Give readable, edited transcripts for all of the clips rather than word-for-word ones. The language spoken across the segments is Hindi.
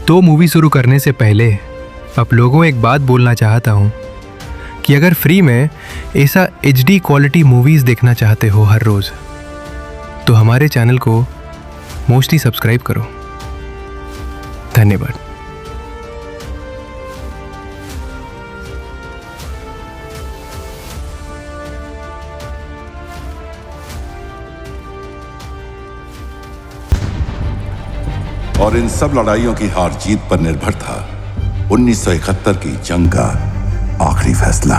तो मूवी शुरू करने से पहले आप लोगों को एक बात बोलना चाहता हूँ कि अगर फ्री में ऐसा HD क्वालिटी मूवीज़ देखना चाहते हो हर रोज़, तो हमारे चैनल को मोस्टली सब्सक्राइब करो। धन्यवाद। और इन सब लड़ाइयों की हार जीत पर निर्भर था 1971 की जंग का आखिरी फैसला।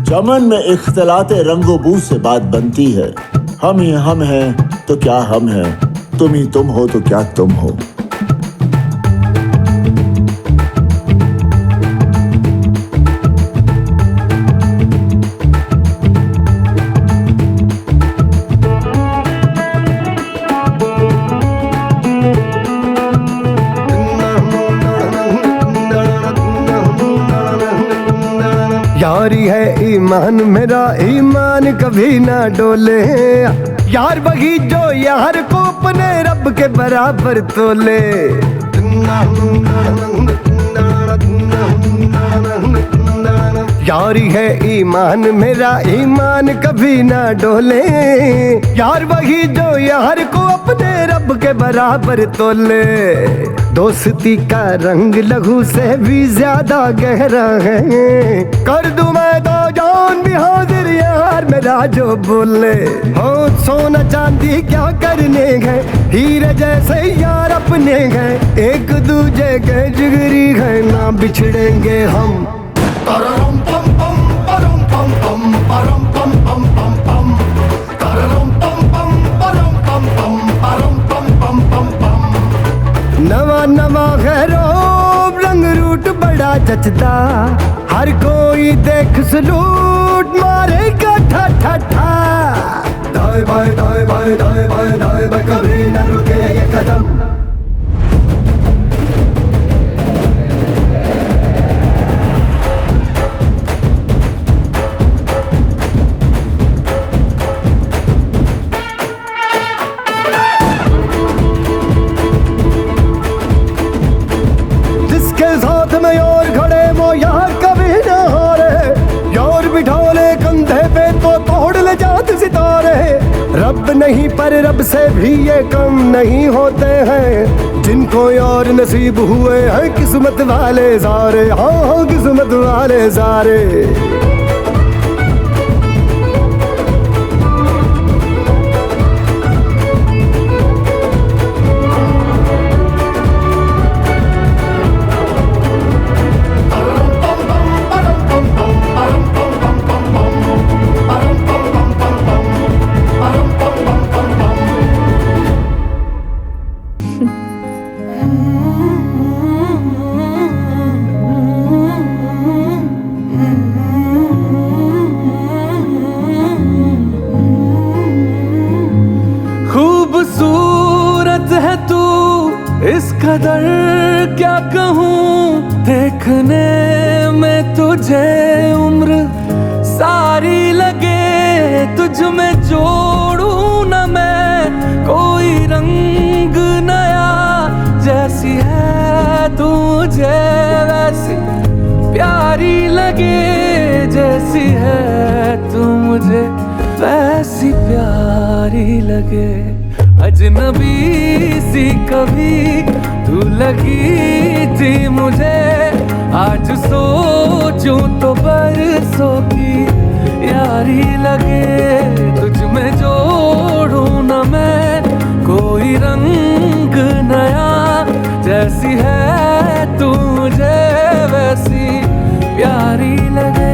चमन में इख्तलाते रंगो बू से बात बनती है। हम ही हम हैं तो क्या हम हैं, तुम ही तुम हो तो क्या तुम हो। यारी है ईमान मेरा, ईमान कभी ना डोले। यार वही जो यार को अपने रब के बराबर तोले। यारी है ईमान मेरा, ईमान कभी ना डोले। यार वही जो यार को अपने रब के बराबर तोले। दोस्ती का रंग लहू से भी ज्यादा गहरा है। कर दूं मैं तो जान भी हाजिर यार मेरा जो बोले। हो सोना चांदी क्या करने गए, हीरे जैसे यार अपने गए। एक दूजे के जिगरी है, ना बिछड़ेंगे हम। परम पम पम परम पम पम परम पम पम पम पम परम पम पम परम पम पम परम पम पम पम पम। नवा नवा खैरों रंग रूट बड़ा जचदा। हर कोई देख सलूट मारेगा ठा ठा ठा। दाएं बाएं दाएं बाएं दाएं बाएं दाएं बाएं कभी न रुके ये कदम। रब नहीं पर रब से भी ये कम नहीं होते हैं। जिनको और नसीब हुए हैं किस्मत वाले सारे। हाँ हाँ किस्मत वाले सारे। खूबसूरत है तू इस कदर क्या कहूँ। देखने में तुझे उम्र सारी लगे। तुझ में जोड़ूं न मैं कोई रंग नया। जैसी है तू मुझे वैसी प्यारी लगे। जैसी है तू मुझे वैसी प्यारी लगे। अजनबी सी कभी तू लगी थी मुझे। आज सोचूं तो बरसों की यारी लगे। तुझ में जोड़ूं न मैं कोई रंग नया। जैसी है तू मुझे वैसी प्यारी लगे।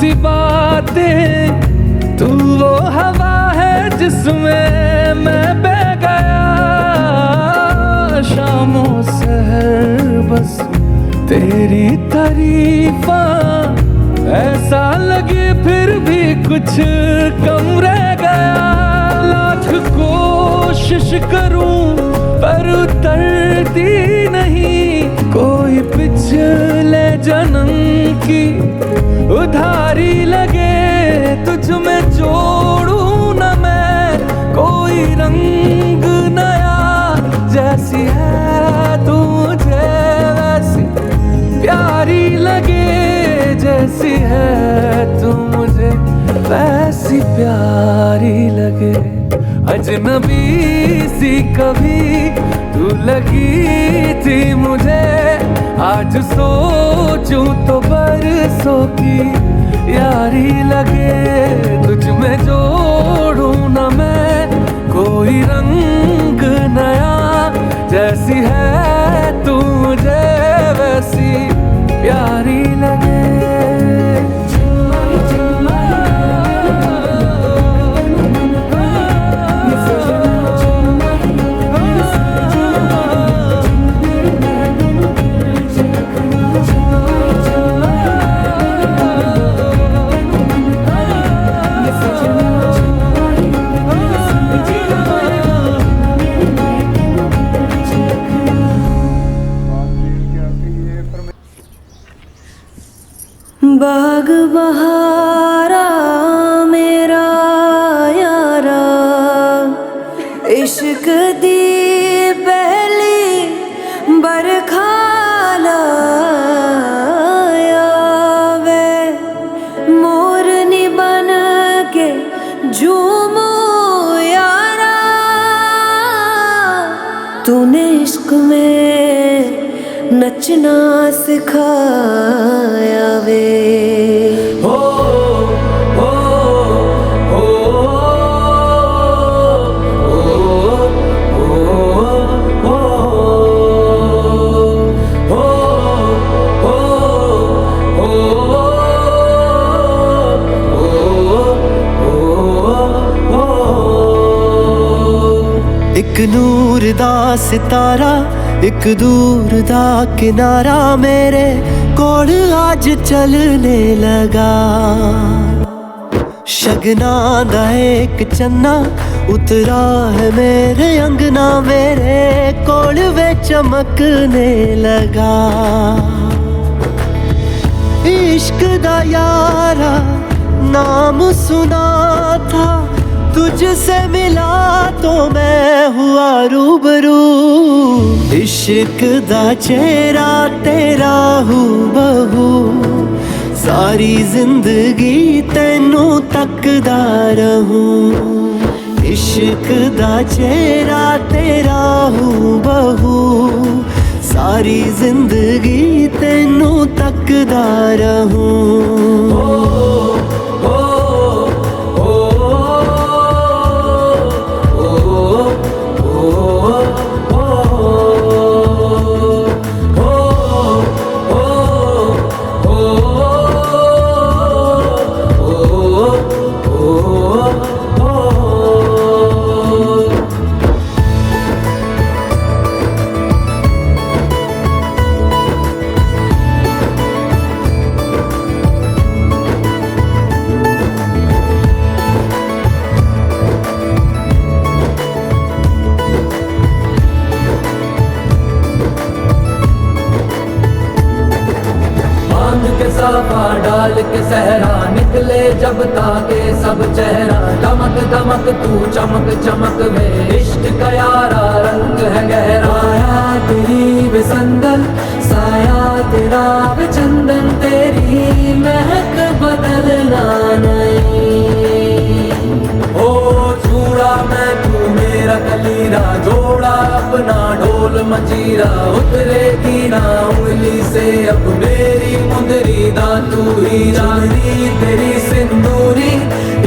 सी बातें, तू वो हवा है जिसमें मैं बह गया। शामों सहर बस तेरी तारीफा, ऐसा लगे फिर भी कुछ कम रह गया। लाख कोशिश करूं पर उतरती नहीं, कोई पिछले जन्म की उधारी लगे। तुझ में जोड़ूं न मैं कोई रंग नया, जैसी है तू मुझे वैसी प्यारी लगे। जैसी है तू मुझे वैसी प्यारी लगे। अजनबी सी कभी तू लगी थी मुझे, आज सोचूं तो बरसों की यारी लगे। तुझ में जोड़ूं न मैं कोई रंग नया, जैसी है तू मुझे वैसी प्यारी लगे। बाग बहारा मेरा यारा, इश्क दी पहली बरखा लाया वे। मोरनी बन के झूमो यारा, तूने इश्क में नचना सिखाया वे। हो हो हो एक नूर दा सितारा, एक दूर दा किनारा, मेरे कोल आज चलने लगा। शगना दा एक चन्ना उतरा है मेरे अंगना, मेरे कोल वे चमकने लगा। इश्क दा यारा नाम सुना था, तुझसे मिला तो मैं हुआ रूबरू। इश्क दा चेहरा तेरा हूबहू, सारी जिंदगी तेनू तकदा रहूं। इश्क दा चेहरा तेरा हूबहू, सारी जिंदगी तेनू तकदा रहूं। साफा डाल के सहरा निकले जब ताके सब चेहरा। दमक दमक तू चमक चमक वे, इश्क का यारा रंग है गहरा। साया तेरी बेसंदल, साया तेरा बेचंदन, तेरी महक बदलना नहीं। ओ छूड़ा मैं तू मेरा कलीरा, जोड़ा अपना ढोल मजीरा। उतरेगी ना उंगली से अब मेरी मुंदरी दा तू ही जानी। तेरी सिंदूरी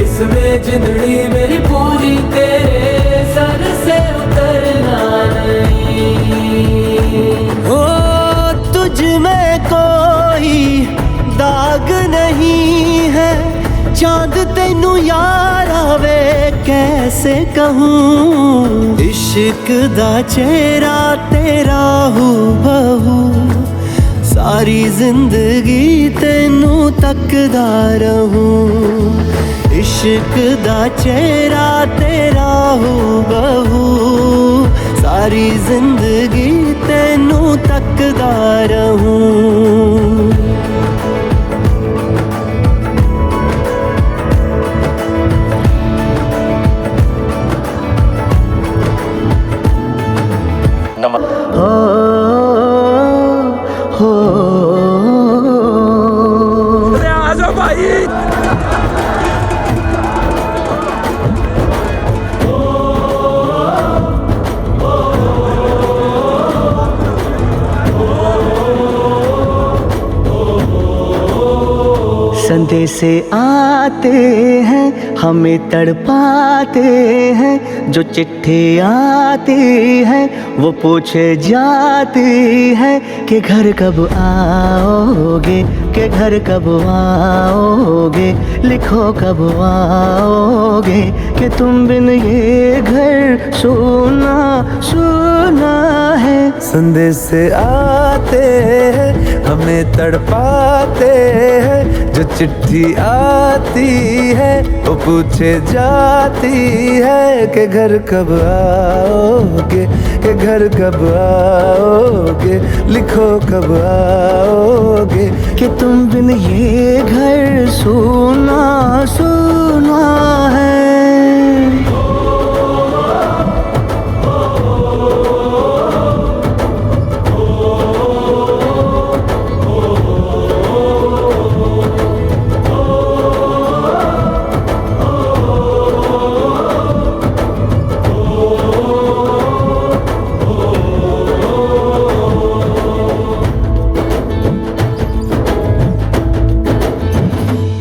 इसमें जिंदड़ी मेरी पूरी, तेरे सर से उतरना नहीं। ओ तुझ में कोई दाग नहीं है, चांद तेनू यार आवे कैसे कहूँ, इश्क दा चेहरा तेरा हू बहू, सारी जिंदगी तेनू तकदा रहूं। इश्क दा चेहरा तेरा हू बहू, सारी जिंदगी तेनू तकदा रहूं। संदेश आते हैं हमें तड़पाते हैं, जो चिट्ठी आती है वो पूछे जाती है कि घर कब आओगे, कि घर कब आओगे, लिखो कब आओगे, कि तुम बिन ये घर सुना सुना है। संदेश आते हैं हमें तड़पाते हैं, जो चिट्ठी आती है वो पूछे जाती है कि घर कब आओगे, कि घर कब आओगे, लिखो कब आओगे, कि तुम बिन ये घर सुना सुना है।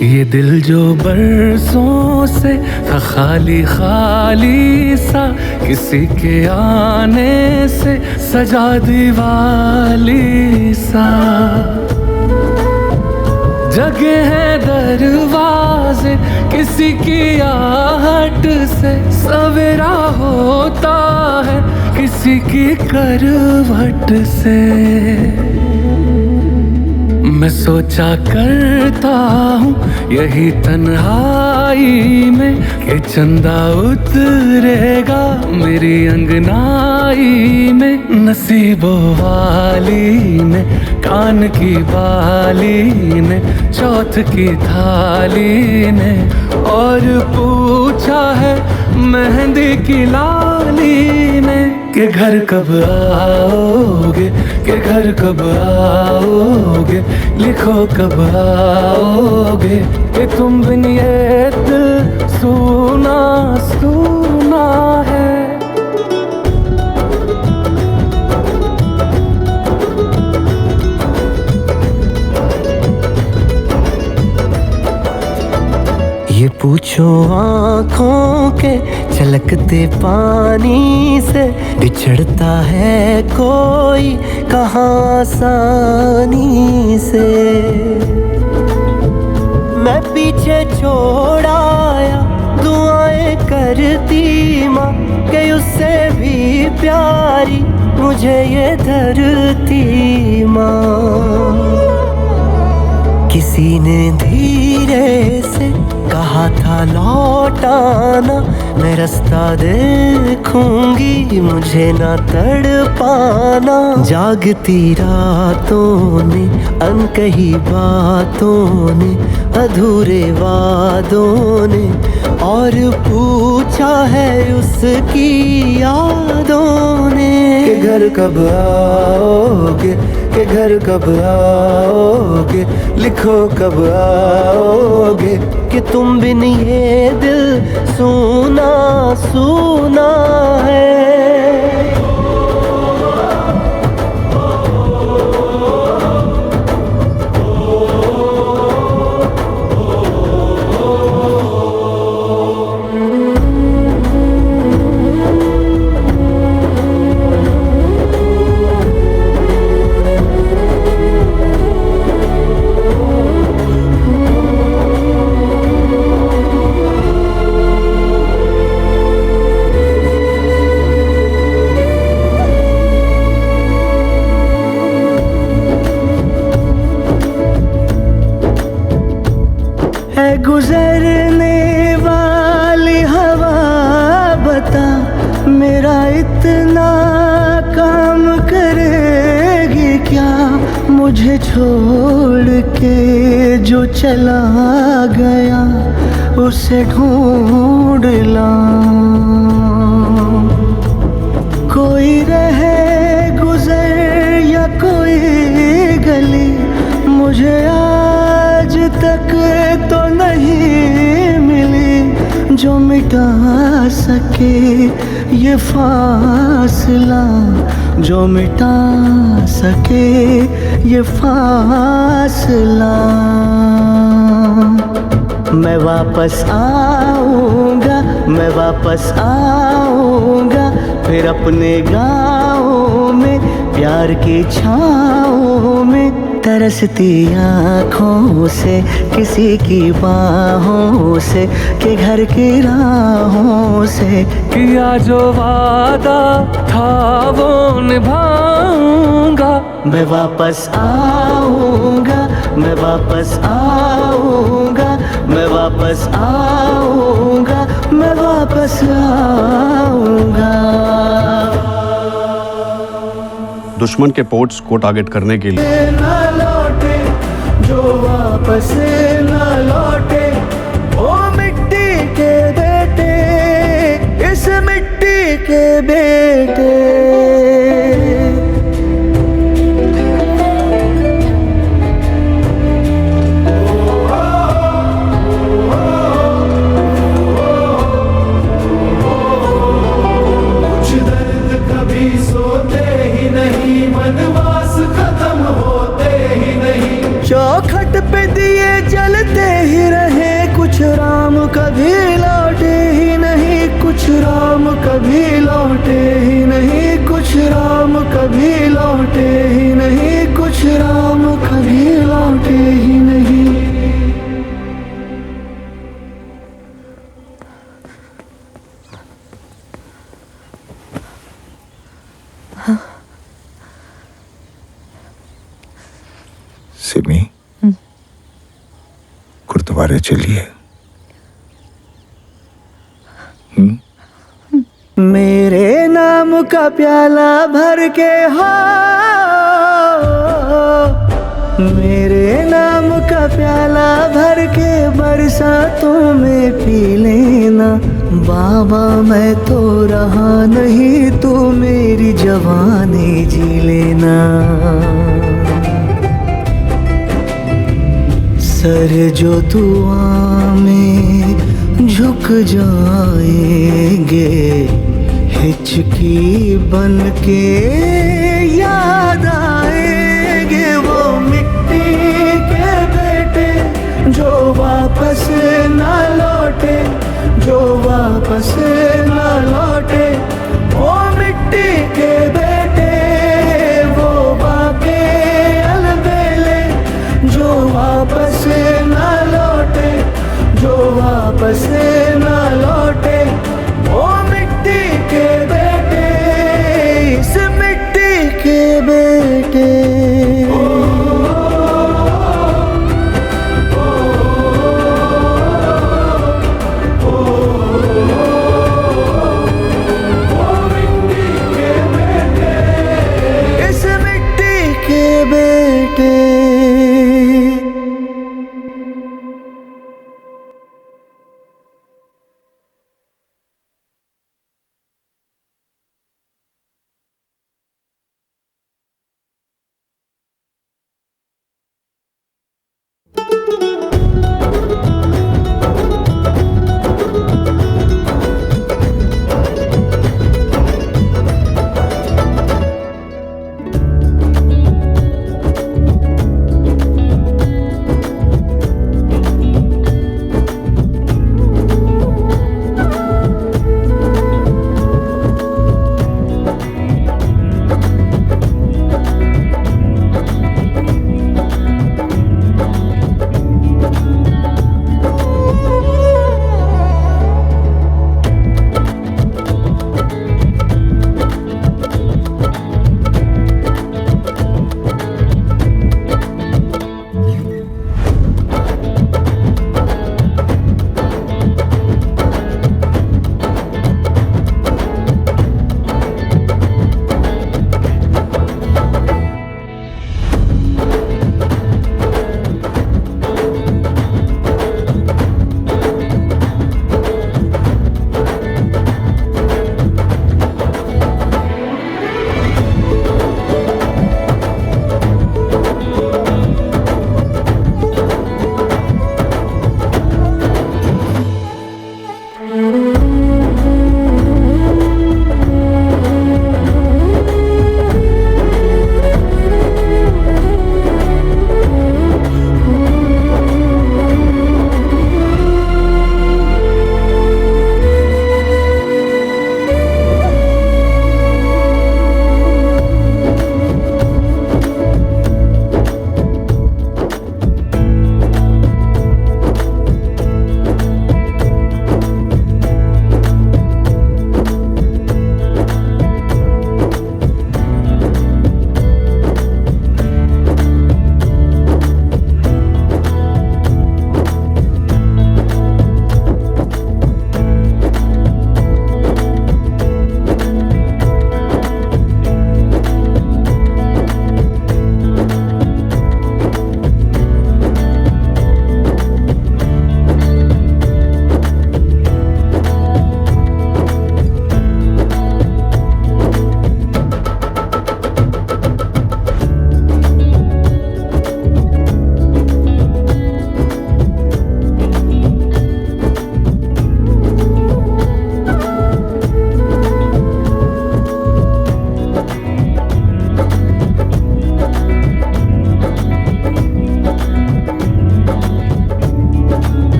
ये दिल जो बरसों से था खाली खाली सा, किसी के आने से सजा दीवाली सा, जगे हैं दरवाजे किसी की आहट से, सवेरा होता है किसी की करवट से। मैं सोचा करता हूँ यही तन्हाई में कि चंदा उतरेगा मेरी अंगनाई में, नसीबों वाली ने कान की बाली ने चौथ की थाली ने, और पूछा है मेहंदी की लाली ने कि घर कब आओगे, कि घर कब आओगे, लिखो कब आओगे, कि तुम बिन ये दिल सुना सुना है। ये पूछो आँखों के छलकते पानी से, बिछड़ता है कोई कहाँ आसानी से। मैं पीछे छोड़ आया दुआएं करती माँ, कि उससे भी प्यारी मुझे ये धरती माँ। किसी ने धीरे से कहा था लौटाना, मैं रास्ता देखूंगी मुझे ना तड़पाना। जागती रातों ने अनकही बातों ने, अधूरे वादों ने, और पूछा है उसकी यादों ने कि घर कब आओगे, कि घर कब आओगे, लिखो कब आओगे, कि तुम बिन ये दिल सुना सुना है। छोड़ के जो चला गया उसे ढूंढ लाऊं। कोई रहे गुजर या कोई गली मुझे आज तक तो नहीं मिली जो मिटा सके ये फासला, जो मिटा सके ये फासला। मैं वापस आऊंगा, मैं वापस आऊंगा फिर अपने गाँव में, प्यार की छाँव में, तरसती आँखों से, किसी की बाहों से, के घर की राहों से। किया जो वादा था वो निभाऊंगा। मैं वापस आऊंगा, मैं वापस आऊंगा, मैं वापस आऊंगा, मैं वापस आऊंगा। दुश्मन के पोर्ट्स को टारगेट करने के लिए ना लौटे जो वापस ना लौटे, ओ मिट्टी के बेटे, इस मिट्टी के बेटे। चौखट पे दिए जलते ही रहे, कुछ राम कभी लौटे ही नहीं, कुछ राम कभी लौटे ही नहीं, कुछ राम कभी लौटे ही नहीं, कुछ राम कभी लौटे ही नहीं। सिमी, गुरुद्वारे चलिए। मेरे नाम का प्याला भर के हो, मेरे नाम का प्याला भर के बरसातों में पी लेना। बाबा मैं तो रहा नहीं, तू मेरी जवानी जी लेना। सर जो दुआ में झुक जाएंगे, हिचकी बन के याद आएंगे वो मिट्टी के बेटे जो वापस ना लौटे, जो वापस